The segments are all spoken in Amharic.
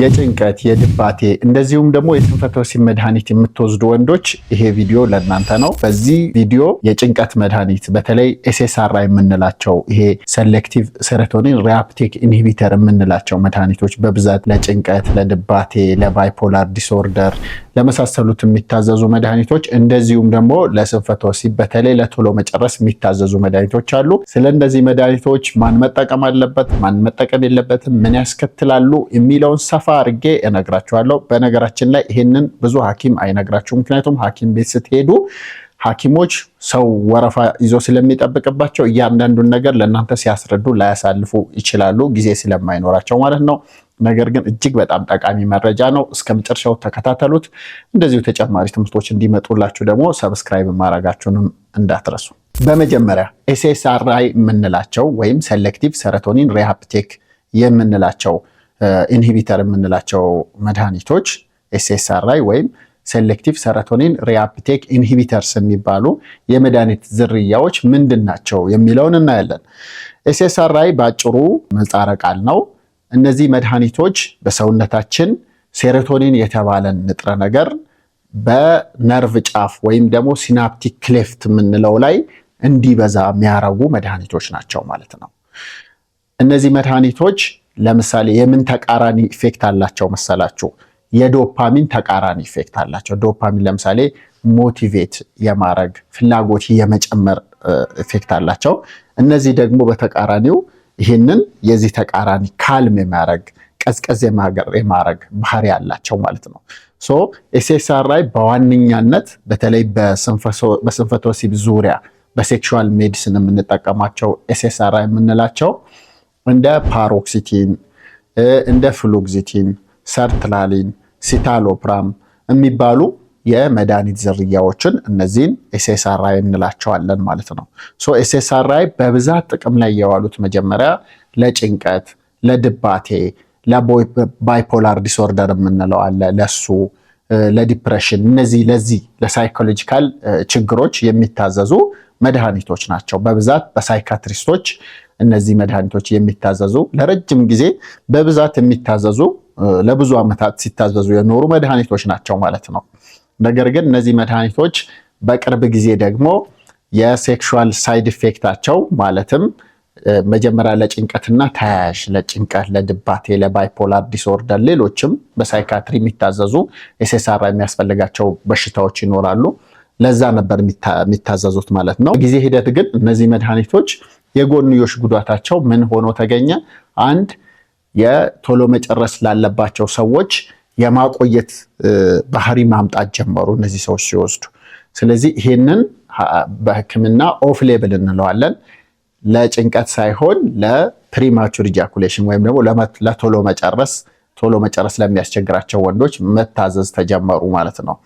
የጭንቀት የድባቴ እንደዚሁም ደግሞ የስንፈተ ወሲብ መድኃኒት የምትወስዱ ወንዶች ይሄ ቪዲዮ ለእናንተ ነው። በዚህ ቪዲዮ የጭንቀት መድኃኒት በተለይ ኤስኤስአርአይ የምንላቸው ይሄ ሴሌክቲቭ ሴሮቶኒን ሪአፕቴክ ኢንሂቢተር የምንላቸው መድኃኒቶች በብዛት ለጭንቀት፣ ለድባቴ፣ ለባይፖላር ዲስኦርደር ለመሳሰሉት የሚታዘዙ መድኃኒቶች እንደዚሁም ደግሞ ለስንፈተ ወሲብ በተለይ ለቶሎ መጨረስ የሚታዘዙ መድኃኒቶች አሉ። ስለ እነዚህ መድኃኒቶች ማን መጠቀም አለበት፣ ማን መጠቀም የለበትም፣ ምን ያስከትላሉ የሚለውን ሰፋ አድርጌ እነግራችኋለሁ። በነገራችን ላይ ይሄንን ብዙ ሐኪም አይነግራችሁ። ምክንያቱም ሐኪም ቤት ስትሄዱ ሐኪሞች ሰው ወረፋ ይዞ ስለሚጠብቅባቸው እያንዳንዱን ነገር ለእናንተ ሲያስረዱ ላያሳልፉ ይችላሉ፣ ጊዜ ስለማይኖራቸው ማለት ነው። ነገር ግን እጅግ በጣም ጠቃሚ መረጃ ነው። እስከ መጨረሻው ተከታተሉት። እንደዚሁ ተጨማሪ ትምህርቶች እንዲመጡላችሁ ደግሞ ሰብስክራይብ ማድረጋችሁንም እንዳትረሱ። በመጀመሪያ ኤስኤስአርአይ የምንላቸው ወይም ሴሌክቲቭ ሴሮቶኒን ሪአፕቴክ የምንላቸው ኢንሂቢተር የምንላቸው መድኃኒቶች ኤስኤስአርአይ ወይም ሴሌክቲቭ ሴሮቶኒን ሪአፕቴክ ኢንሂቢተርስ የሚባሉ የመድኃኒት ዝርያዎች ምንድን ናቸው የሚለውን እናያለን። ኤስኤስአርአይ ባጭሩ ምህጻረ ቃል ነው። እነዚህ መድኃኒቶች በሰውነታችን ሴሮቶኒን የተባለን ንጥረ ነገር በነርቭ ጫፍ ወይም ደግሞ ሲናፕቲክ ክሌፍት የምንለው ላይ እንዲበዛ የሚያረጉ መድኃኒቶች ናቸው ማለት ነው። እነዚህ መድኃኒቶች ለምሳሌ የምን ተቃራኒ ኢፌክት አላቸው መሰላችሁ? የዶፓሚን ተቃራኒ ኢፌክት አላቸው። ዶፓሚን ለምሳሌ ሞቲቬት የማረግ ፍላጎት የመጨመር ኢፌክት አላቸው። እነዚህ ደግሞ በተቃራኒው ይህንን የዚህ ተቃራኒ ካልም የማረግ ቀዝቀዝ የማረግ ባህሪ ያላቸው ማለት ነው። ሶ ኤስኤስአርአይ በዋነኛነት በተለይ በስንፈተ ወሲብ ዙሪያ በሴክሹዋል ሜዲሲን የምንጠቀማቸው ኤስኤስአርአይ የምንላቸው እንደ ፓሮክሲቲን፣ እንደ ፍሉግዚቲን፣ ሰርትላሊን፣ ሲታሎፕራም የሚባሉ የመድኃኒት ዝርያዎችን እነዚህን ኤስኤስአርአይ እንላቸዋለን ማለት ነው። ሶ ኤስኤስአርአይ በብዛት ጥቅም ላይ የዋሉት መጀመሪያ ለጭንቀት፣ ለድባቴ፣ ለባይፖላር ዲስኦርደር የምንለው አለ፣ ለሱ ለዲፕሬሽን፣ እነዚህ ለዚህ ለሳይኮሎጂካል ችግሮች የሚታዘዙ መድኃኒቶች ናቸው። በብዛት በሳይካትሪስቶች እነዚህ መድኃኒቶች የሚታዘዙ ለረጅም ጊዜ በብዛት የሚታዘዙ ለብዙ ዓመታት ሲታዘዙ የኖሩ መድኃኒቶች ናቸው ማለት ነው። ነገር ግን እነዚህ መድኃኒቶች በቅርብ ጊዜ ደግሞ የሴክሹዋል ሳይድ ኢፌክታቸው ማለትም መጀመሪያ ለጭንቀትና ተያያዥ ለጭንቀት፣ ለድባቴ፣ ለባይፖላር ዲስኦርደር ሌሎችም በሳይካትሪ የሚታዘዙ ኤስኤስአርአይ የሚያስፈልጋቸው በሽታዎች ይኖራሉ። ለዛ ነበር የሚታዘዙት ማለት ነው። ጊዜ ሂደት ግን እነዚህ መድኃኒቶች የጎንዮሽ ጉዳታቸው ምን ሆኖ ተገኘ? አንድ የቶሎ መጨረስ ላለባቸው ሰዎች የማቆየት ባህሪ ማምጣት ጀመሩ እነዚህ ሰዎች ሲወስዱ። ስለዚህ ይሄንን በሕክምና ኦፍ ሌብል እንለዋለን። ለጭንቀት ሳይሆን ለፕሪማቹር ኢጃኩሌሽን ወይም ደግሞ ለቶሎ መጨረስ ለሚያስቸግራቸው ወንዶች መታዘዝ ተጀመሩ ማለት ነው።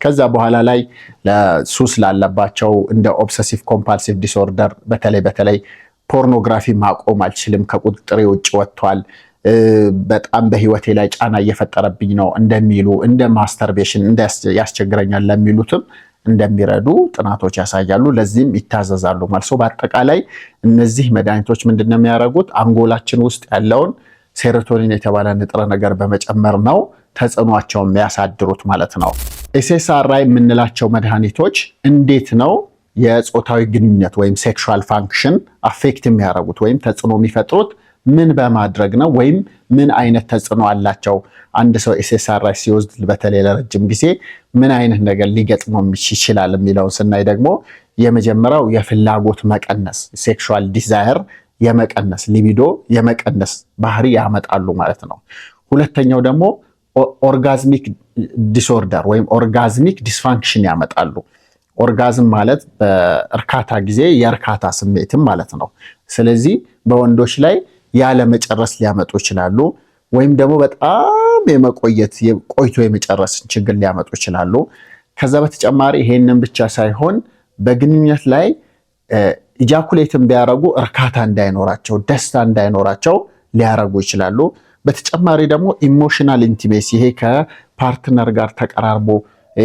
ከዛ በኋላ ላይ ለሱስ ላለባቸው እንደ ኦብሰሲቭ ኮምፓልሲቭ ዲስኦርደር በተለይ ፖርኖግራፊ ማቆም አልችልም፣ ከቁጥጥሬ ውጭ ወጥቷል፣ በጣም በህይወቴ ላይ ጫና እየፈጠረብኝ ነው እንደሚሉ፣ እንደ ማስተርቤሽን ያስቸግረኛል ለሚሉትም እንደሚረዱ ጥናቶች ያሳያሉ። ለዚህም ይታዘዛሉ ማለት ነው። በአጠቃላይ እነዚህ መድኃኒቶች ምንድነው የሚያደርጉት? አንጎላችን ውስጥ ያለውን ሴሮቶኒን የተባለ ንጥረ ነገር በመጨመር ነው ተጽዕኗቸውን የሚያሳድሩት ማለት ነው። ኤስኤስአርአይ የምንላቸው መድኃኒቶች እንዴት ነው የጾታዊ ግንኙነት ወይም ሴክሹዋል ፋንክሽን አፌክት የሚያደርጉት ወይም ተጽዕኖ የሚፈጥሩት ምን በማድረግ ነው? ወይም ምን አይነት ተጽዕኖ አላቸው? አንድ ሰው ኤስኤስአርአይ ሲወስድ በተለይ ለረጅም ጊዜ ምን አይነት ነገር ሊገጥመው ይችላል የሚለውን ስናይ ደግሞ የመጀመሪያው የፍላጎት መቀነስ ሴክሹዋል ዲዛየር የመቀነስ ሊቢዶ የመቀነስ ባህሪ ያመጣሉ ማለት ነው። ሁለተኛው ደግሞ ኦርጋዝሚክ ዲስኦርደር ወይም ኦርጋዝሚክ ዲስፋንክሽን ያመጣሉ። ኦርጋዝም ማለት በእርካታ ጊዜ የእርካታ ስሜትም ማለት ነው። ስለዚህ በወንዶች ላይ ያለ መጨረስ ሊያመጡ ይችላሉ። ወይም ደግሞ በጣም ቆይቶ የመጨረስ ችግር ሊያመጡ ይችላሉ። ከዛ በተጨማሪ ይሄንን ብቻ ሳይሆን በግንኙነት ላይ ኢጃኩሌትን ቢያረጉ እርካታ እንዳይኖራቸው፣ ደስታ እንዳይኖራቸው ሊያረጉ ይችላሉ። በተጨማሪ ደግሞ ኢሞሽናል ኢንቲሜሲ ይሄ ከፓርትነር ጋር ተቀራርቦ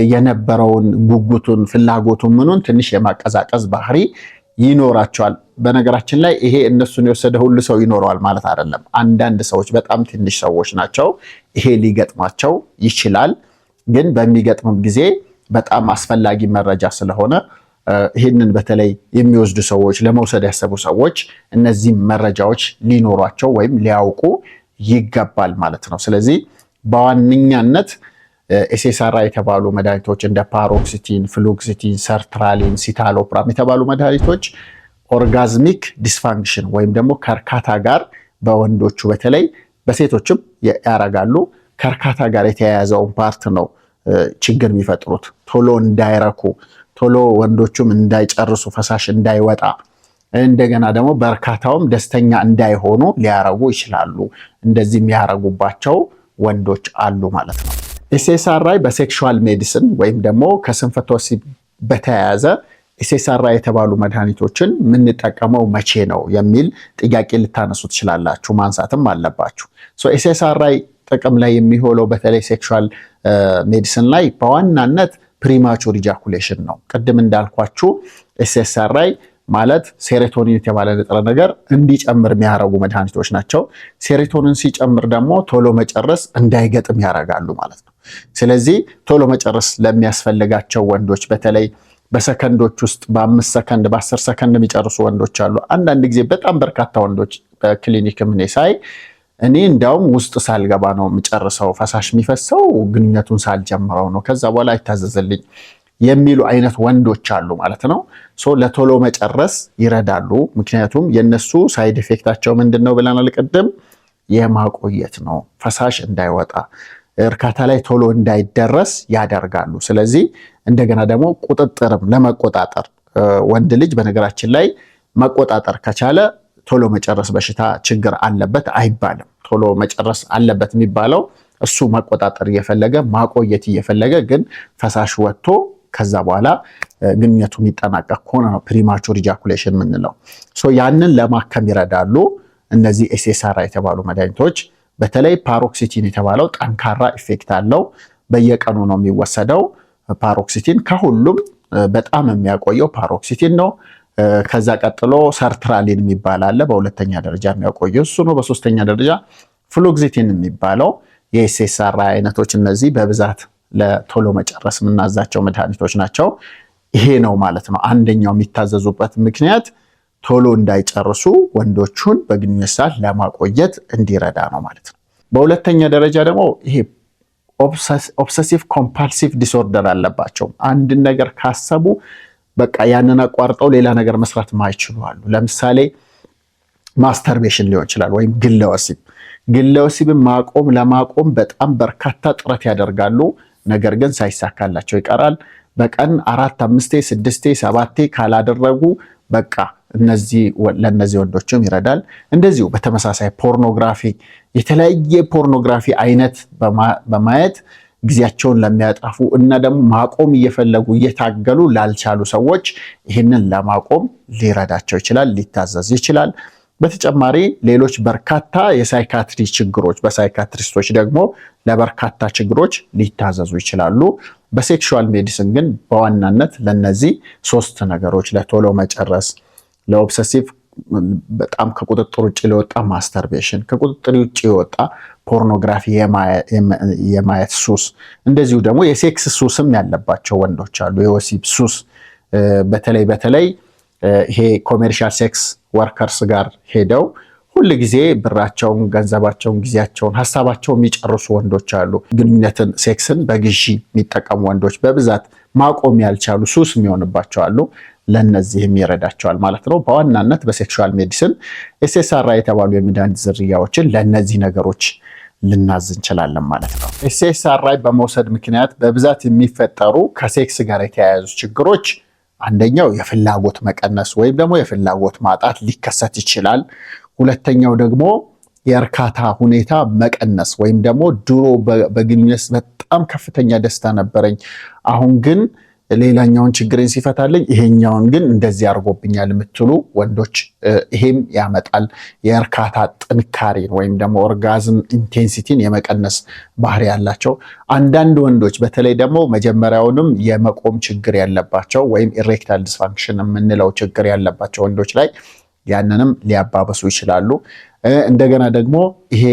የነበረውን ጉጉቱን፣ ፍላጎቱን ምኑን ትንሽ የማቀዛቀዝ ባህሪ ይኖራቸዋል። በነገራችን ላይ ይሄ እነሱን የወሰደ ሁሉ ሰው ይኖረዋል ማለት አይደለም። አንዳንድ ሰዎች በጣም ትንሽ ሰዎች ናቸው ይሄ ሊገጥማቸው ይችላል። ግን በሚገጥምም ጊዜ በጣም አስፈላጊ መረጃ ስለሆነ ይህንን በተለይ የሚወስዱ ሰዎች ለመውሰድ ያሰቡ ሰዎች እነዚህ መረጃዎች ሊኖሯቸው ወይም ሊያውቁ ይገባል ማለት ነው። ስለዚህ በዋነኛነት ኤስኤስአርአይ የተባሉ መድኃኒቶች እንደ ፓሮክሲቲን፣ ፍሉክሲቲን፣ ሰርትራሊን፣ ሲታሎፕራም የተባሉ መድኃኒቶች ኦርጋዝሚክ ዲስፋንክሽን ወይም ደግሞ ከእርካታ ጋር በወንዶቹ በተለይ በሴቶችም ያረጋሉ። ከእርካታ ጋር የተያያዘውን ፓርት ነው ችግር የሚፈጥሩት። ቶሎ እንዳይረኩ፣ ቶሎ ወንዶቹም እንዳይጨርሱ፣ ፈሳሽ እንዳይወጣ፣ እንደገና ደግሞ በእርካታውም ደስተኛ እንዳይሆኑ ሊያረጉ ይችላሉ። እንደዚህ የሚያረጉባቸው ወንዶች አሉ ማለት ነው። ኤስኤስአርአይ በሴክሹዋል ሜዲሲን ወይም ደግሞ ከስንፈተ ወሲብ በተያያዘ ኤስኤስአርአይ የተባሉ መድኃኒቶችን የምንጠቀመው መቼ ነው የሚል ጥያቄ ልታነሱ ትችላላችሁ፣ ማንሳትም አለባችሁ። ኤስኤስአርአይ ጥቅም ላይ የሚሆነው በተለይ ሴክሹዋል ሜዲሲን ላይ በዋናነት ፕሪማቹር ኢጃኩሌሽን ነው። ቅድም እንዳልኳችሁ ኤስኤስአርአይ ማለት ሴሮቶኒን የተባለ ንጥረ ነገር እንዲጨምር የሚያደርጉ መድኃኒቶች ናቸው። ሴሮቶኒን ሲጨምር ደግሞ ቶሎ መጨረስ እንዳይገጥም ያደርጋሉ ማለት ነው። ስለዚህ ቶሎ መጨረስ ለሚያስፈልጋቸው ወንዶች በተለይ በሰከንዶች ውስጥ በ5 ሰከንድ በ10 ሰከንድ የሚጨርሱ ወንዶች አሉ። አንዳንድ ጊዜ በጣም በርካታ ወንዶች በክሊኒክ ምን ሳይ እኔ እንዳውም ውስጥ ሳልገባ ነው የምጨርሰው፣ ፈሳሽ የሚፈሰው ግንኙነቱን ሳልጀምረው ነው፣ ከዛ በኋላ አይታዘዝልኝ የሚሉ አይነት ወንዶች አሉ ማለት ነው። ለቶሎ መጨረስ ይረዳሉ። ምክንያቱም የነሱ ሳይድ ኢፌክታቸው ምንድነው ብለናል ቅድም? የማቆየት ነው። ፈሳሽ እንዳይወጣ እርካታ ላይ ቶሎ እንዳይደረስ ያደርጋሉ። ስለዚህ እንደገና ደግሞ ቁጥጥርም ለመቆጣጠር ወንድ ልጅ በነገራችን ላይ መቆጣጠር ከቻለ ቶሎ መጨረስ በሽታ ችግር አለበት አይባልም። ቶሎ መጨረስ አለበት የሚባለው እሱ መቆጣጠር እየፈለገ ማቆየት እየፈለገ ግን ፈሳሽ ወጥቶ ከዛ በኋላ ግንኙነቱ የሚጠናቀቅ ከሆነ ነው ፕሪማቹር ኢጃኩሌሽን የምንለው። ያንን ለማከም ይረዳሉ እነዚህ ኤስኤስአርአይ የተባሉ መድኃኒቶች። በተለይ ፓሮክሲቲን የተባለው ጠንካራ ኢፌክት አለው። በየቀኑ ነው የሚወሰደው። ፓሮክሲቲን ከሁሉም በጣም የሚያቆየው ፓሮክሲቲን ነው። ከዛ ቀጥሎ ሰርትራሊን የሚባል አለ፣ በሁለተኛ ደረጃ የሚያቆየው እሱ ነው። በሶስተኛ ደረጃ ፍሉክሲቲን የሚባለው የኤስኤስአርአይ አይነቶች። እነዚህ በብዛት ለቶሎ መጨረስ የምናዛቸው መድኃኒቶች ናቸው። ይሄ ነው ማለት ነው አንደኛው የሚታዘዙበት ምክንያት ቶሎ እንዳይጨርሱ ወንዶቹን በግንኙነት ሰዓት ለማቆየት እንዲረዳ ነው ማለት ነው። በሁለተኛ ደረጃ ደግሞ ይሄ ኦብሰሲቭ ኮምፓልሲቭ ዲስኦርደር አለባቸው። አንድን ነገር ካሰቡ በቃ ያንን አቋርጠው ሌላ ነገር መስራት ማይችሉ አሉ። ለምሳሌ ማስተርቤሽን ሊሆን ይችላል ወይም ግለ ወሲብ። ግለ ወሲብን ለማቆም በጣም በርካታ ጥረት ያደርጋሉ። ነገር ግን ሳይሳካላቸው ይቀራል። በቀን 4፣ 5፣ 6፣ 7 ካላደረጉ በቃ ለነዚህ ወንዶችም ይረዳል። እንደዚሁ በተመሳሳይ ፖርኖግራፊ፣ የተለያየ ፖርኖግራፊ አይነት በማየት ጊዜያቸውን ለሚያጠፉ እና ደግሞ ማቆም እየፈለጉ እየታገሉ ላልቻሉ ሰዎች ይህንን ለማቆም ሊረዳቸው ይችላል፣ ሊታዘዝ ይችላል። በተጨማሪ ሌሎች በርካታ የሳይካትሪ ችግሮች በሳይካትሪስቶች ደግሞ ለበርካታ ችግሮች ሊታዘዙ ይችላሉ። በሴክሹዋል ሜዲሲን ግን በዋናነት ለነዚህ 3 ነገሮች ለቶሎ መጨረስ፣ ለኦብሰሲቭ በጣም ከቁጥጥር ውጭ ለወጣ ማስተርቤሽን፣ ከቁጥጥር ውጭ የወጣ ፖርኖግራፊ የማየት ሱስ፣ እንደዚሁ ደግሞ የሴክስ ሱስም ያለባቸው ወንዶች አሉ። የወሲብ ሱስ በተለይ ይሄ ኮሜርሻል ሴክስ ወርከርስ ጋር ሄደው ሁል ጊዜ ብራቸውን፣ ገንዘባቸውን፣ ጊዜያቸውን፣ ሀሳባቸውን የሚጨርሱ ወንዶች አሉ። ግንኙነትን፣ ሴክስን በግዢ የሚጠቀሙ ወንዶች በብዛት ማቆም ያልቻሉ ሱስ የሚሆንባቸው አሉ። ለነዚህም ይረዳቸዋል ማለት ነው። በዋናነት በሴክሹዋል ሜዲሲን ኤስኤስአርአይ የተባሉ የመድኃኒት ዝርያዎችን ለነዚህ ነገሮች ልናዝ እንችላለን ማለት ነው። ኤስኤስአርአይ በመውሰድ ምክንያት በብዛት የሚፈጠሩ ከሴክስ ጋር የተያያዙ ችግሮች አንደኛው የፍላጎት መቀነስ ወይም ደግሞ የፍላጎት ማጣት ሊከሰት ይችላል። ሁለተኛው ደግሞ የእርካታ ሁኔታ መቀነስ ወይም ደግሞ ድሮ በግንኙነት በጣም ከፍተኛ ደስታ ነበረኝ፣ አሁን ግን ሌላኛውን ችግርን ሲፈታልኝ ይሄኛውን ግን እንደዚህ አድርጎብኛል የምትሉ ወንዶች ይሄም ያመጣል የእርካታ ጥንካሬን ወይም ደግሞ ኦርጋዝም ኢንቴንሲቲን የመቀነስ ባህሪ ያላቸው አንዳንድ ወንዶች በተለይ ደግሞ መጀመሪያውንም የመቆም ችግር ያለባቸው ወይም ኢሬክታይል ዲስፋንክሽን የምንለው ችግር ያለባቸው ወንዶች ላይ ያንንም ሊያባበሱ ይችላሉ። እንደገና ደግሞ ይሄ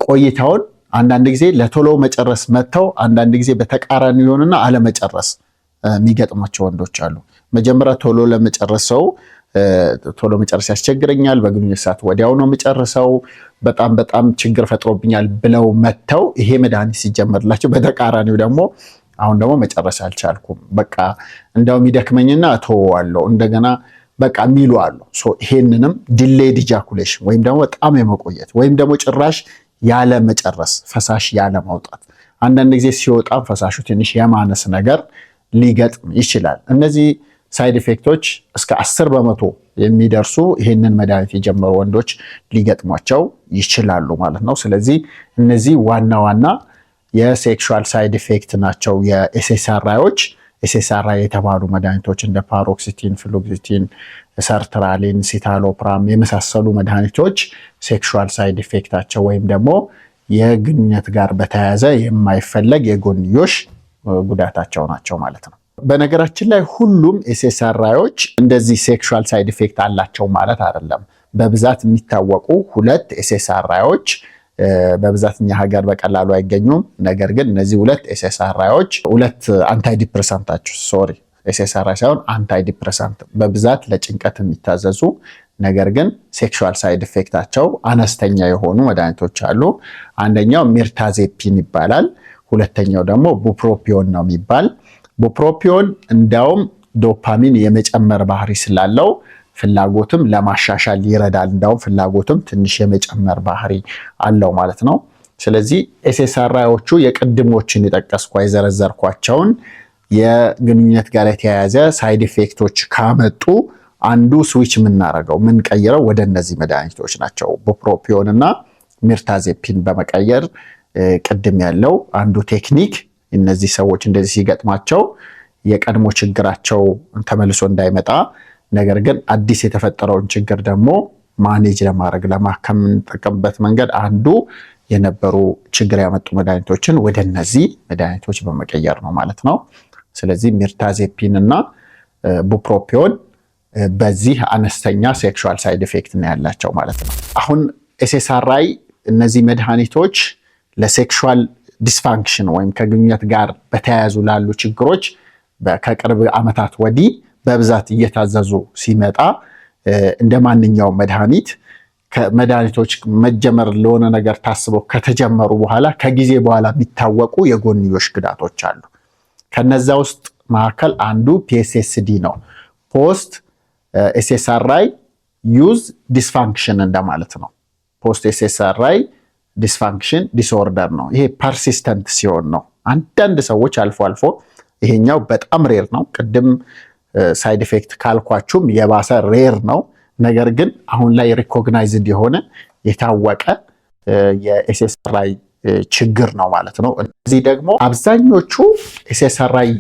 ቆይታውን አንዳንድ ጊዜ ለቶሎ መጨረስ መተው አንዳንድ ጊዜ በተቃራኒ ይሆንና አለመጨረስ የሚገጥማቸው ወንዶች አሉ። መጀመሪያ ቶሎ ለመጨረስ ሰው ቶሎ መጨረስ ያስቸግረኛል፣ በግንኙነት ሰዓት ወዲያው ነው መጨረሰው፣ በጣም ችግር ፈጥሮብኛል ብለው መተው ይሄ መድኃኒት ሲጀመርላቸው በተቃራኒው ደግሞ አሁን ደግሞ መጨረስ አልቻልኩም፣ በቃ እንደውም ይደክመኝና እተወዋለሁ እንደገና በቃ የሚሉ አሉ። ይሄንንም ዲሌይድ ኢጃኩሌሽን ወይም ደግሞ በጣም የመቆየት ወይም ደግሞ ጭራሽ ያለ መጨረስ ፈሳሽ ያለ ማውጣት አንዳንድ ጊዜ ሲወጣም ፈሳሹ ትንሽ የማነስ ነገር ሊገጥም ይችላል። እነዚህ ሳይድ ኢፌክቶች እስከ 10% የሚደርሱ ይሄንን መድኃኒት የጀመሩ ወንዶች ሊገጥሟቸው ይችላሉ ማለት ነው። ስለዚህ እነዚህ ዋና ዋና የሴክሹዋል ሳይድ ኢፌክት ናቸው የኤስኤስአርአይዎች። ኤስኤስአርአይ የተባሉ መድኃኒቶች እንደ ፓሮክሲቲን፣ ፍሉክሲቲን፣ ሰርትራሊን፣ ሲታሎፕራም የመሳሰሉ መድኃኒቶች ሴክሹዋል ሳይድ ኢፌክታቸው ወይም ደግሞ የግንኙነት ጋር በተያያዘ የማይፈለግ የጎንዮሽ ጉዳታቸው ናቸው ማለት ነው። በነገራችን ላይ ሁሉም ኤስኤስአርአይዎች እንደዚህ ሴክሹዋል ሳይድ ኢፌክት አላቸው ማለት አይደለም። በብዛት የሚታወቁ 2 ኤስኤስአርአይዎች በብዛት እኛ ሀገር በቀላሉ አይገኙም። ነገር ግን እነዚህ 2 ኤስኤስአርአይዎች 2 አንታይ ዲፕሬሳንታቸው ኤስኤስአርአይ ሳይሆን አንታይ ዲፕሬሳንት በብዛት ለጭንቀት የሚታዘዙ ነገር ግን ሴክሹዋል ሳይድ ኢፌክታቸው አነስተኛ የሆኑ መድኃኒቶች አሉ። አንደኛው ሚርታዜፒን ይባላል። ሁለተኛው ደግሞ ቡፕሮፒዮን ነው የሚባል። ቡፕሮፒዮን እንዳውም ዶፓሚን የመጨመር ባህሪ ስላለው ፍላጎትም ለማሻሻል ይረዳል። እንዳውም ፍላጎትም ትንሽ የመጨመር ባህሪ አለው ማለት ነው። ስለዚህ ኤስኤስአርአይዎቹ የቅድሞችን የዘረዘርኳቸውን የግንኙነት ጋር የተያያዘ ሳይድ ኢፌክቶች ካመጡ አንዱ ስዊች የምናደርገው የምንቀይረው ወደ እነዚህ መድኃኒቶች ናቸው። ቡፕሮፒዮን እና ሚርታዜፒን በመቀየር ቅድም ያለው አንዱ ቴክኒክ እነዚህ ሰዎች እንደዚህ ሲገጥማቸው የቀድሞ ችግራቸው ተመልሶ እንዳይመጣ ነገር ግን አዲስ የተፈጠረውን ችግር ደግሞ ማኔጅ ለማድረግ ለማከም የምንጠቀምበት መንገድ አንዱ የነበሩ ችግር ያመጡ መድኃኒቶችን ወደ እነዚህ መድኃኒቶች በመቀየር ነው ማለት ነው። ስለዚህ ሚርታዜፒን እና ቡፕሮፒዮን በዚህ አነስተኛ ሴክሹዋል ሳይድ ኢፌክት ነው ያላቸው ማለት ነው። አሁን ኤስኤስአርአይ እነዚህ መድኃኒቶች ለሴክሹዋል ዲስፋንክሽን ወይም ከግንኙነት ጋር በተያያዙ ላሉ ችግሮች ከቅርብ ዓመታት ወዲህ በብዛት እየታዘዙ ሲመጣ እንደ ማንኛውም መድኃኒቶች መጀመር ለሆነ ነገር ታስበው ከተጀመሩ በኋላ ከጊዜ በኋላ የሚታወቁ የጎንዮሽ ጉዳቶች አሉ። ከነዛ ውስጥ መካከል አንዱ ፒኤስኤስዲ ነው። ፖስት ኤስኤስአርአይ ዩዝ ዲስፋንክሽን እንደማለት ነው። ፖስት ኤስኤስአርአይ ዲስፋንክሽን ዲስኦርደር ነው። ይሄ ፐርሲስተንት ሲሆን ነው። አንዳንድ ሰዎች አልፎ አልፎ ይሄኛው በጣም ሬር ነው። ቅድም ሳይድ ኢፌክት ካልኳችሁም የባሰ ሬር ነው። ነገር ግን አሁን ላይ ሪኮግናይዝድ የሆነ የታወቀ የኤስኤስአርአይ ችግር ነው ማለት ነው። እዚህ ደግሞ አብዛኞቹ ኤስኤስአርአይ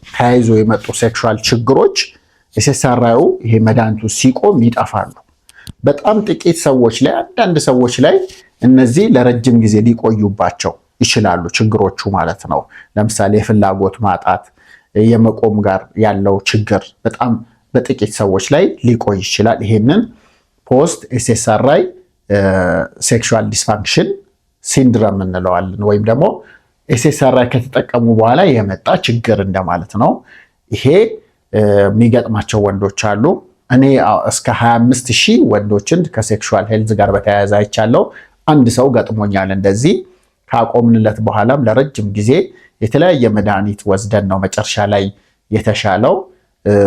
ተያይዞ የመጡ ሴክሹዋል ችግሮች ኤስኤስአርአዩ ይሄ መድኃኒቱ ሲቆም ይጠፋሉ። በጣም ጥቂት ሰዎች ላይ አንዳንድ ሰዎች ላይ እነዚህ ለረጅም ጊዜ ሊቆዩባቸው ይችላሉ ችግሮቹ ማለት ነው። ለምሳሌ የፍላጎት ማጣት፣ የመቆም ጋር ያለው ችግር በጣም በጥቂት ሰዎች ላይ ሊቆይ ይችላል። ይሄንን ፖስት ኤስኤስአርአይ ሴክሹዋል ዲስፋንክሽን ሲንድረም እንለዋለን ወይም ደግሞ ኤስኤስአርአይ ከተጠቀሙ በኋላ የመጣ ችግር እንደማለት ነው። ይሄ የሚገጥማቸው ወንዶች አሉ። እኔ እስከ 25,000 ወንዶችን ከሴክሹዋል ሄልዝ ጋር በተያያዘ አይቻለሁ። አንድ ሰው ገጥሞኛል እንደዚህ። ካቆምንለት በኋላም ለረጅም ጊዜ የተለያየ መድኃኒት ወስደን ነው መጨረሻ ላይ የተሻለው።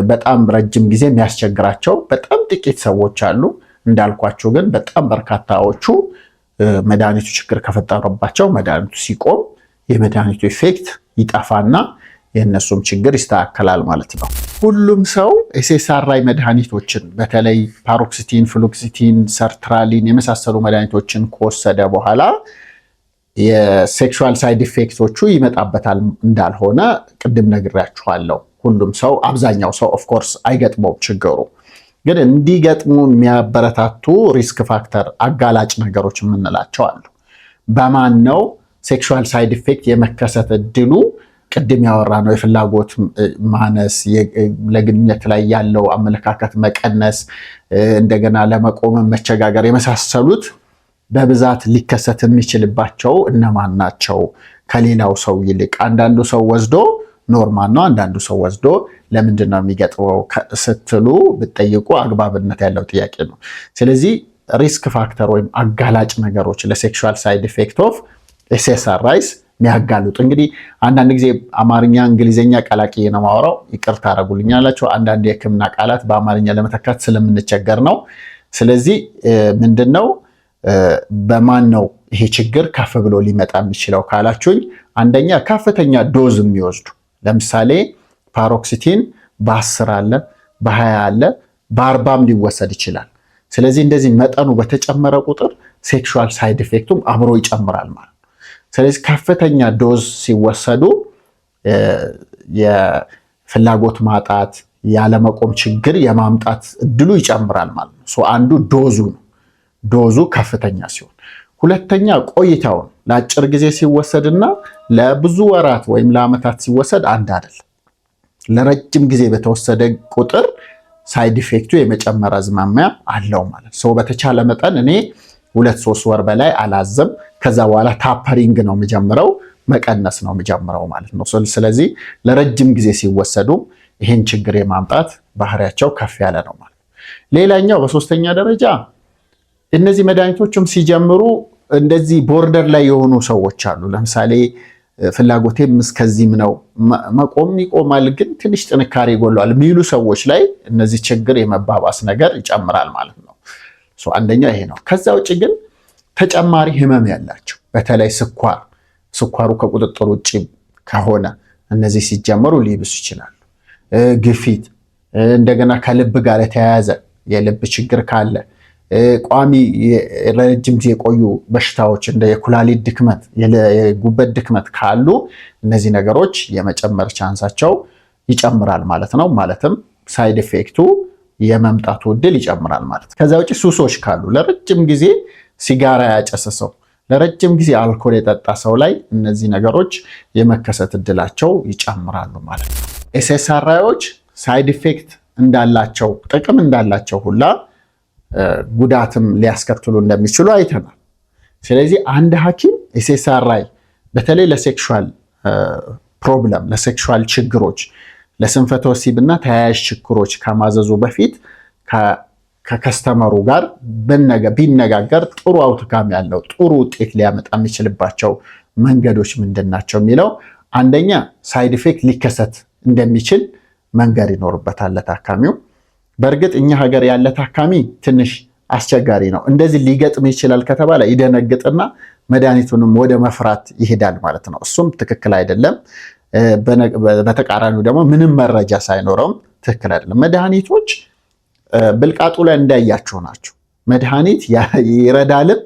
በጣም ረጅም ጊዜ የሚያስቸግራቸው በጣም ጥቂት ሰዎች አሉ። እንዳልኳችሁ ግን በጣም በርካታዎቹ መድኃኒቱ ችግር ከፈጠረባቸው መድኃኒቱ ሲቆም የመድኃኒቱ ኢፌክት ይጠፋና የእነሱም ችግር ይስተካከላል ማለት ነው። ሁሉም ሰው ኤስኤስአርአይ መድኃኒቶችን በተለይ ፓሮክሲቲን፣ ፍሉክሲቲን፣ ሰርትራሊን የመሳሰሉ መድኃኒቶችን ከወሰደ በኋላ የሴክሹዋል ሳይድ ኢፌክቶቹ ይመጣበታል እንዳልሆነ ቅድም ነግሬያችኋለሁ። ሁሉም ሰው አብዛኛው ሰው ኦፍ ኮርስ አይገጥመው ችግሩ ግን እንዲገጥሙ የሚያበረታቱ ሪስክ ፋክተር አጋላጭ ነገሮች የምንላቸው አሉ። በማን ነው ሴክሹዋል ሳይድ ኢፌክት የመከሰት እድሉ? ቅድም ያወራ ነው የፍላጎት ማነስ፣ ለግንኙነት ላይ ያለው አመለካከት መቀነስ፣ እንደገና ለመቆም መቸጋገር የመሳሰሉት በብዛት ሊከሰት የሚችልባቸው እነማን ናቸው? ከሌላው ሰው ይልቅ አንዳንዱ ሰው ወስዶ ኖርማል ነው፣ አንዳንዱ ሰው ወስዶ ለምንድን ነው የሚገጥመው ስትሉ ብትጠይቁ አግባብነት ያለው ጥያቄ ነው። ስለዚህ ሪስክ ፋክተር ወይም አጋላጭ ነገሮች ለሴክሹዋል ሳይድ ኢፌክት ኦፍ ኤስኤስአርአይስ የሚያጋልጡ እንግዲህ አንዳንድ ጊዜ አማርኛ እንግሊዝኛ ቀላቅዬ ነው የማወራው፣ ይቅርታ አደርጉልኛላችሁ። አንዳንድ የሕክምና ቃላት በአማርኛ ለመተካት ስለምንቸገር ነው። ስለዚህ ምንድነው በማን ነው ይሄ ችግር ከፍ ብሎ ሊመጣ የሚችለው ካላችሁኝ፣ አንደኛ ከፍተኛ ዶዝ የሚወስዱ ለምሳሌ ፓሮክሲቲን በ10 አለ፣ በ20 አለ፣ በ40ም ሊወሰድ ይችላል። ስለዚህ እንደዚህ መጠኑ በተጨመረ ቁጥር ሴክሹዋል ሳይድ ኢፌክቱም አብሮ ይጨምራል ማለት ነው። ስለዚህ ከፍተኛ ዶዝ ሲወሰዱ የፍላጎት ማጣት፣ ያለመቆም ችግር የማምጣት እድሉ ይጨምራል ማለት ነው። አንዱ ዶዙ ነው፣ ዶዙ ከፍተኛ ሲሆን፣ ሁለተኛ ቆይታውን ለአጭር ጊዜ ሲወሰድና ለብዙ ወራት ወይም ለዓመታት ሲወሰድ አንድ አይደለም። ለረጅም ጊዜ በተወሰደ ቁጥር ሳይድ ኢፌክቱ የመጨመር አዝማሚያ አለው ማለት ነው። በተቻለ መጠን እኔ 2-3 ወር በላይ አላዘም። ከዛ በኋላ ታፐሪንግ ነው የሚጀምረው፣ መቀነስ ነው የሚጀምረው ማለት ነው። ስለዚህ ለረጅም ጊዜ ሲወሰዱ ይህን ችግር የማምጣት ባህሪያቸው ከፍ ያለ ነው ማለት ነው። ሌላኛው በሶስተኛ ደረጃ እነዚህ መድኃኒቶችም ሲጀምሩ እንደዚህ ቦርደር ላይ የሆኑ ሰዎች አሉ። ለምሳሌ ፍላጎቴም እስከዚህም ነው፣ መቆም ይቆማል፣ ግን ትንሽ ጥንካሬ ይጎለዋል የሚሉ ሰዎች ላይ እነዚህ ችግር የመባባስ ነገር ይጨምራል ማለት ነው። አንደኛው ይሄ ነው። ከዛ ውጭ ግን ተጨማሪ ህመም ያላቸው በተለይ ስኳሩ ከቁጥጥር ውጭ ከሆነ እነዚህ ሲጀመሩ ሊብሱ ይችላሉ። ግፊት፣ እንደገና ከልብ ጋር የተያያዘ የልብ ችግር ካለ፣ ቋሚ ረጅም ጊዜ የቆዩ በሽታዎች እንደ የኩላሊት ድክመት፣ የጉበት ድክመት ካሉ እነዚህ ነገሮች የመጨመር ቻንሳቸው ይጨምራል ማለት ነው። ማለትም ሳይድ ኢፌክቱ የመምጣቱ እድል ይጨምራል ማለት ነው። ከዛ ውጭ ሱሶች ካሉ፣ ለረጅም ጊዜ ሲጋራ ያጨሰ ሰው፣ ለረጅም ጊዜ አልኮል የጠጣ ሰው ላይ እነዚህ ነገሮች የመከሰት እድላቸው ይጨምራሉ ማለት ነው። ኤስኤስአርአይዎች ሳይድ ኢፌክት እንዳላቸው፣ ጥቅም እንዳላቸው ሁላ ጉዳትም ሊያስከትሉ እንደሚችሉ አይተናል። ስለዚህ አንድ ሐኪም ኤስኤስአርአይ በተለይ ለሴክሹዋል ፕሮብለም፣ ለሴክሹዋል ችግሮች፣ ለስንፈተ ወሲብና ተያያዥ ችግሮች ከማዘዙ በፊት ከከስተመሩ ጋር ቢነጋገር ጥሩ አውትካም ያለው ጥሩ ውጤት ሊያመጣ የሚችልባቸው መንገዶች ምንድን ናቸው የሚለው አንደኛ ሳይድ ኢፌክት ሊከሰት እንደሚችል መንገር ይኖርበታል ለታካሚው። በእርግጥ እኛ ሀገር ያለ ታካሚ ትንሽ አስቸጋሪ ነው። እንደዚህ ሊገጥም ይችላል ከተባለ ይደነግጥና መድኃኒቱንም ወደ መፍራት ይሄዳል ማለት ነው። እሱም ትክክል አይደለም። በተቃራኒው ደግሞ ምንም መረጃ ሳይኖረውም ትክክል አይደለም። መድኃኒቶች ብልቃጡ ላይ እንዳያቸው ናቸው። መድኃኒት ይረዳልም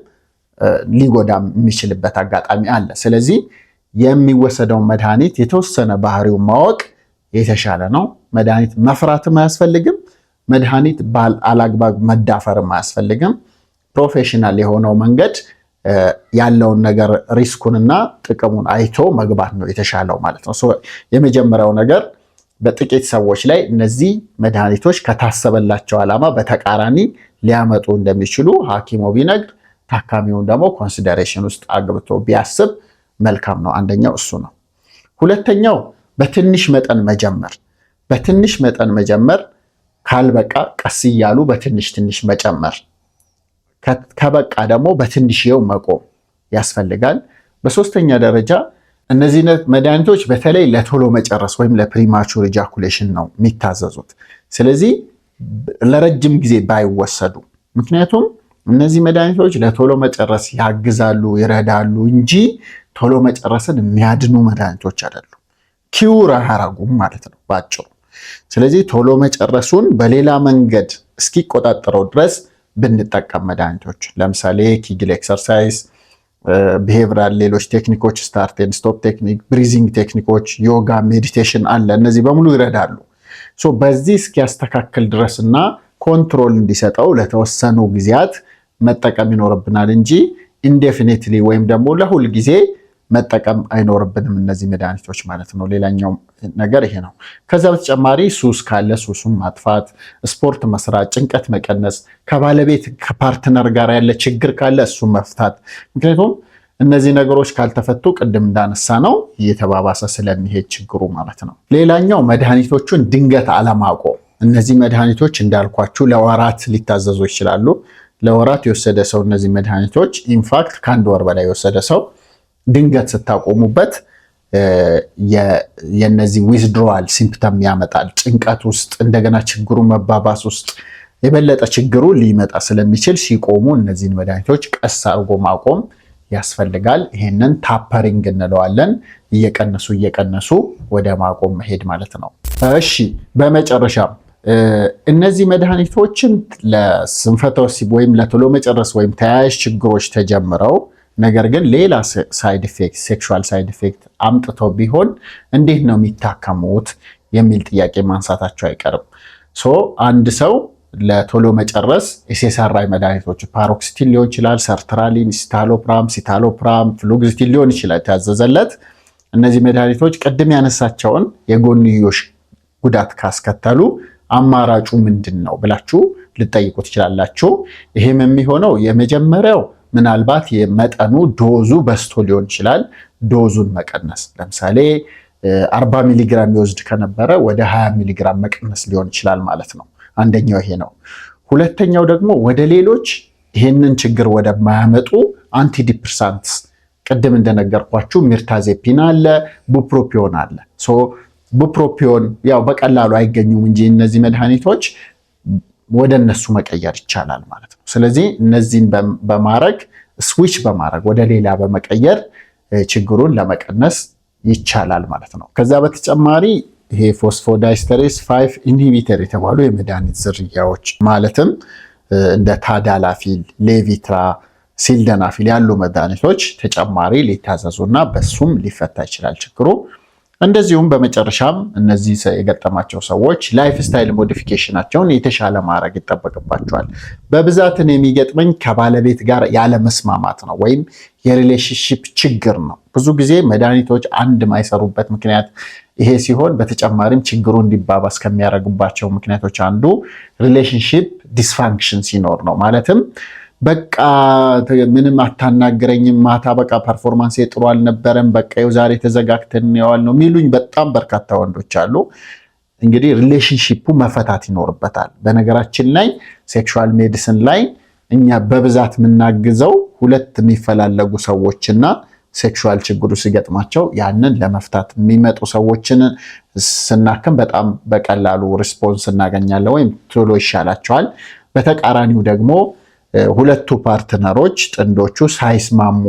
ሊጎዳም የሚችልበት አጋጣሚ አለ። ስለዚህ የሚወሰደውን መድኃኒት የተወሰነ ባህሪውን ማወቅ የተሻለ ነው። መድኃኒት መፍራትም አያስፈልግም። መድኃኒት አላግባብ መዳፈርም አያስፈልግም። ፕሮፌሽናል የሆነው መንገድ ያለውን ነገር ሪስኩንና ጥቅሙን አይቶ መግባት ነው የተሻለው ማለት ነው። የመጀመሪያው ነገር በጥቂት ሰዎች ላይ እነዚህ መድኃኒቶች ከታሰበላቸው ዓላማ በተቃራኒ ሊያመጡ እንደሚችሉ ሐኪሙ ቢነግር፣ ታካሚውን ደግሞ ኮንሲደሬሽን ውስጥ አግብቶ ቢያስብ መልካም ነው። አንደኛው እሱ ነው። ሁለተኛው በትንሽ መጠን መጀመር ካልበቃ ቀስ እያሉ በትንሽ መጨመር፣ ከበቃ ደግሞ በትንሽየው መቆም ያስፈልጋል። በሶስተኛ ደረጃ እነዚህ መድኃኒቶች በተለይ ለቶሎ መጨረስ ወይም ለፕሪማቹር ኢጃኩሌሽን ነው የሚታዘዙት። ስለዚህ ለረጅም ጊዜ ባይወሰዱ፣ ምክንያቱም እነዚህ መድኃኒቶች ለቶሎ መጨረስ ያግዛሉ፣ ይረዳሉ እንጂ ቶሎ መጨረስን የሚያድኑ መድኃኒቶች አይደሉም። ኪውር አያረጉም ማለት ነው ባጭሩ። ስለዚህ ቶሎ መጨረሱን በሌላ መንገድ እስኪቆጣጠረው ድረስ ብንጠቀም መድኃኒቶች ለምሳሌ ኪግል ኤክሰርሳይዝ፣ ቢሄቪራል ሌሎች ቴክኒኮች ስታርት ኤንድ ስቶፕ ቴክኒክ፣ ብሪዚንግ ቴክኒኮች፣ ዮጋ፣ ሜዲቴሽን አለ። እነዚህ በሙሉ ይረዳሉ። በዚህ እስኪያስተካክል ድረስና ኮንትሮል እንዲሰጠው ለተወሰኑ ጊዜያት መጠቀም ይኖርብናል እንጂ ኢንዴፊኒትሊ ወይም ደግሞ ለሁል ጊዜ መጠቀም አይኖርብንም እነዚህ መድኃኒቶች ማለት ነው። ሌላኛው ነገር ይሄ ነው። ከዛ በተጨማሪ ሱስ ካለ ሱሱን ማጥፋት፣ ስፖርት መስራት፣ ጭንቀት መቀነስ፣ ከባለቤት ከፓርትነር ጋር ያለ ችግር ካለ እሱን መፍታት። ምክንያቱም እነዚህ ነገሮች ካልተፈቱ ቅድም እንዳነሳ ነው እየተባባሰ ስለሚሄድ ችግሩ ማለት ነው። ሌላኛው መድኃኒቶቹን ድንገት አለማቆም። እነዚህ መድኃኒቶች እንዳልኳችሁ ለወራት ሊታዘዙ ይችላሉ። ለወራት የወሰደ ሰው እነዚህ መድኃኒቶች ኢንፋክት ከአንድ ወር በላይ የወሰደ ሰው ድንገት ስታቆሙበት የነዚህ ዊዝድሮዋል ሲምፕተም ያመጣል። ጭንቀት ውስጥ እንደገና ችግሩ መባባስ ውስጥ የበለጠ ችግሩ ሊመጣ ስለሚችል ሲቆሙ እነዚህን መድኃኒቶች ቀስ አድርጎ ማቆም ያስፈልጋል። ይሄንን ታፐሪንግ እንለዋለን። እየቀነሱ ወደ ማቆም መሄድ ማለት ነው። እሺ በመጨረሻም እነዚህ መድኃኒቶችን ለስንፈተ ወሲብ ወይም ለቶሎ መጨረስ ወይም ተያያዥ ችግሮች ተጀምረው ነገር ግን ሌላ ሳይድ ኢፌክት ሴክሹዋል ሳይድ ኢፌክት አምጥተው ቢሆን እንዴት ነው የሚታከሙት የሚል ጥያቄ ማንሳታቸው አይቀርም። አንድ ሰው ለቶሎ መጨረስ ኤስኤስአርአይ መድኃኒቶች ፓሮክሲቲን ሊሆን ይችላል፣ ሰርትራሊን፣ ሲታሎፕራም፣ ፍሉግዚቲን ሊሆን ይችላል ታዘዘለት። እነዚህ መድኃኒቶች ቅድም ያነሳቸውን የጎንዮሽ ጉዳት ካስከተሉ አማራጩ ምንድን ነው ብላችሁ ልጠይቁ ትችላላችሁ። ይሄም የሚሆነው የመጀመሪያው ምናልባት የመጠኑ ዶዙ በስቶ ሊሆን ይችላል። ዶዙን መቀነስ ለምሳሌ 40 ሚሊግራም ይወስድ ከነበረ ወደ 20 ሚሊግራም መቀነስ ሊሆን ይችላል ማለት ነው። አንደኛው ይሄ ነው። ሁለተኛው ደግሞ ወደ ሌሎች ይሄንን ችግር ወደማያመጡ አንቲዲፕሬሳንትስ ቅድም እንደነገርኳችሁ ሚርታዜፒን አለ፣ ቡፕሮፒዮን አለ። ቡፕሮፒዮን ያው በቀላሉ አይገኙም እንጂ እነዚህ መድኃኒቶች ወደ እነሱ መቀየር ይቻላል ማለት ነው። ስለዚህ እነዚህን በማድረግ ስዊች በማድረግ ወደ ሌላ በመቀየር ችግሩን ለመቀነስ ይቻላል ማለት ነው። ከዛ በተጨማሪ ይሄ ፎስፎዳይስተሬስ 5 ኢንሂቢተር የተባሉ የመድኃኒት ዝርያዎች ማለትም እንደ ታዳላፊል፣ ሌቪትራ፣ ሲልደናፊል ያሉ መድኃኒቶች ተጨማሪ ሊታዘዙና በሱም ሊፈታ ይችላል ችግሩ። እንደዚሁም በመጨረሻም እነዚህ የገጠማቸው ሰዎች ላይፍ ስታይል ሞዲፊኬሽናቸውን የተሻለ ማድረግ ይጠበቅባቸዋል። በብዛትን የሚገጥመኝ ከባለቤት ጋር ያለመስማማት ነው ወይም የሪሌሽንሺፕ ችግር ነው። ብዙ ጊዜ መድኃኒቶች አንድ ማይሰሩበት ምክንያት ይሄ ሲሆን በተጨማሪም ችግሩ እንዲባባስ ከሚያደርጉባቸው ምክንያቶች አንዱ ሪሌሽንሺፕ ዲስፋንክሽን ሲኖር ነው። ማለትም በቃ ምንም አታናግረኝም፣ ማታ በቃ ፐርፎርማንስ ጥሩ አልነበረም፣ በቃ ዛሬ ተዘጋግተን ያዋል ነው የሚሉኝ በጣም በርካታ ወንዶች አሉ። እንግዲህ ሪሌሽንሺፑ መፈታት ይኖርበታል። በነገራችን ላይ ሴክሹዋል ሜዲሲን ላይ እኛ በብዛት የምናግዘው ሁለት የሚፈላለጉ ሰዎችና ሴክሹዋል ችግሩ ሲገጥማቸው ያንን ለመፍታት የሚመጡ ሰዎችን ስናክም በጣም በቀላሉ ሪስፖንስ እናገኛለን ወይም ቶሎ ይሻላቸዋል። በተቃራኒው ደግሞ ሁለቱ ፓርትነሮች ጥንዶቹ ሳይስማሙ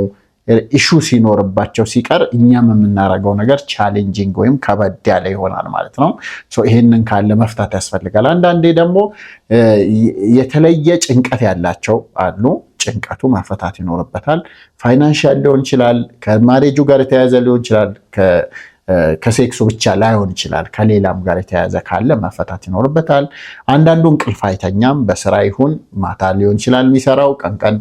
ኢሹ ሲኖርባቸው ሲቀር እኛም የምናደርገው ነገር ቻሌንጂንግ ወይም ከበድ ያለ ይሆናል ማለት ነው። ይሄንን ካለ መፍታት ያስፈልጋል። አንዳንዴ ደግሞ የተለየ ጭንቀት ያላቸው አሉ። ጭንቀቱ መፈታት ይኖርበታል። ፋይናንሻል ሊሆን ይችላል፣ ከማሬጁ ጋር የተያያዘ ሊሆን ይችላል፣ ከሴክሱ ብቻ ላይሆን ይችላል። ከሌላም ጋር የተያያዘ ካለ መፈታት ይኖርበታል። አንዳንዱ እንቅልፍ አይተኛም፣ በስራ ይሁን ማታ ሊሆን ይችላል የሚሰራው፣ ቀን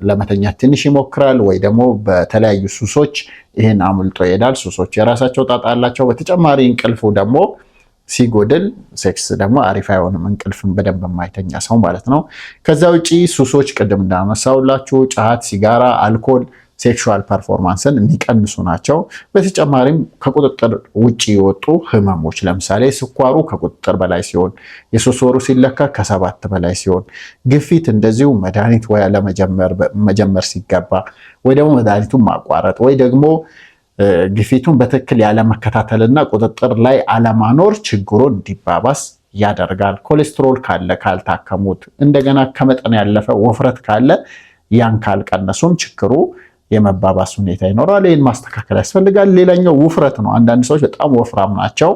ለመተኛት ትንሽ ይሞክራል፣ ወይ ደግሞ በተለያዩ ሱሶች ይህን አምልጦ ይሄዳል። ሱሶች የራሳቸው ጣጣ አላቸው። በተጨማሪ እንቅልፉ ደግሞ ሲጎድል ሴክስ ደግሞ አሪፍ አይሆንም፣ እንቅልፍን በደንብ የማይተኛ ሰው ማለት ነው። ከዛ ውጪ ሱሶች ቅድም እንዳነሳውላችሁ ጫት፣ ሲጋራ፣ አልኮል ሴክሹዋል ፐርፎርማንስን የሚቀንሱ ናቸው። በተጨማሪም ከቁጥጥር ውጪ የወጡ ህመሞች ለምሳሌ ስኳሩ ከቁጥጥር በላይ ሲሆን፣ የሶስት ወሩ ሲለካ ከ7 በላይ ሲሆን፣ ግፊት እንደዚሁ መድኃኒት ወይ መጀመር ሲገባ ወይ ደግሞ መድኃኒቱን ማቋረጥ ወይ ደግሞ ግፊቱን በትክክል ያለመከታተልና ቁጥጥር ላይ አለማኖር ችግሩን እንዲባባስ ያደርጋል። ኮሌስትሮል ካለ ካልታከሙት፣ እንደገና ከመጠን ያለፈ ውፍረት ካለ ያን ካልቀነሱም ችግሩ የመባባስ ሁኔታ ይኖራል። ይህን ማስተካከል ያስፈልጋል። ሌላኛው ውፍረት ነው። አንዳንድ ሰዎች በጣም ወፍራም ናቸው።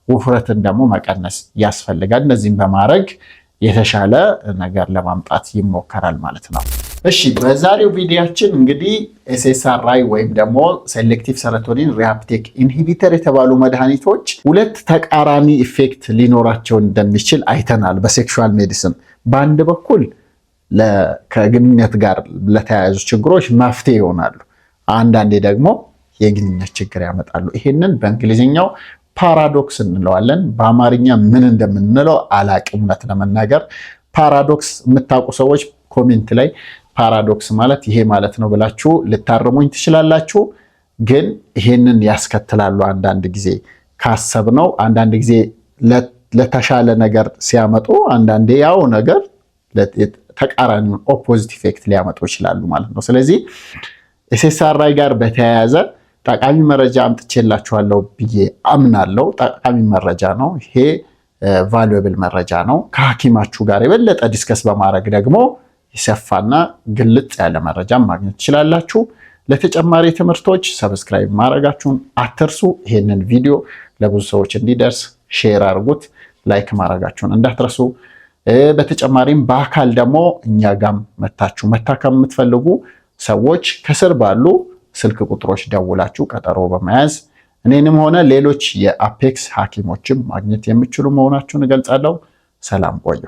ውፍረትን ደግሞ መቀነስ ያስፈልጋል። እነዚህም በማድረግ የተሻለ ነገር ለማምጣት ይሞከራል ማለት ነው። እሺ በዛሬው ቪዲዮአችን እንግዲህ ኤስኤስአርአይ ወይም ደግሞ ሴሌክቲቭ ሰሮቶኒን ሪአፕቴክ ኢንሂቢተር የተባሉ መድኃኒቶች ሁለት ተቃራኒ ኢፌክት ሊኖራቸው እንደሚችል አይተናል። በሴክሹዋል ሜዲሲን በአንድ በኩል ከግንኙነት ጋር ለተያያዙ ችግሮች መፍትሄ ይሆናሉ፣ አንዳንዴ ደግሞ የግንኙነት ችግር ያመጣሉ። ይሄንን በእንግሊዝኛው ፓራዶክስ እንለዋለን። በአማርኛ ምን እንደምንለው አላቅም። እውነት ለመናገር ፓራዶክስ የምታውቁ ሰዎች ኮሜንት ላይ ፓራዶክስ ማለት ይሄ ማለት ነው ብላችሁ ልታርሙኝ ትችላላችሁ። ግን ይሄንን ያስከትላሉ አንዳንድ ጊዜ ካሰብነው፣ አንዳንድ ጊዜ ለተሻለ ነገር ሲያመጡ፣ አንዳንዴ ያው ነገር ተቃራኒውን ኦፖዚት ኢፌክት ሊያመጡ ይችላሉ ማለት ነው። ስለዚህ ኤስኤስአርአይ ጋር በተያያዘ ጠቃሚ መረጃ አምጥቼላችኋለሁ ብዬ አምናለሁ። ጠቃሚ መረጃ ነው ይሄ፣ ቫሉዌብል መረጃ ነው። ከሐኪማችሁ ጋር የበለጠ ዲስከስ በማድረግ ደግሞ የሰፋና ግልጽ ያለ መረጃ ማግኘት ትችላላችሁ። ለተጨማሪ ትምህርቶች ሰብስክራይብ ማድረጋችሁን አትርሱ። ይሄንን ቪዲዮ ለብዙ ሰዎች እንዲደርስ ሼር አድርጉት፣ ላይክ ማድረጋችሁን እንዳትረሱ። በተጨማሪም በአካል ደግሞ እኛ ጋም መታችሁ መታከም የምትፈልጉ ሰዎች ከስር ባሉ ስልክ ቁጥሮች ደውላችሁ ቀጠሮ በመያዝ እኔንም ሆነ ሌሎች የአፔክስ ሐኪሞችም ማግኘት የምትችሉ መሆናችሁን እገልጻለሁ። ሰላም ቆዩ።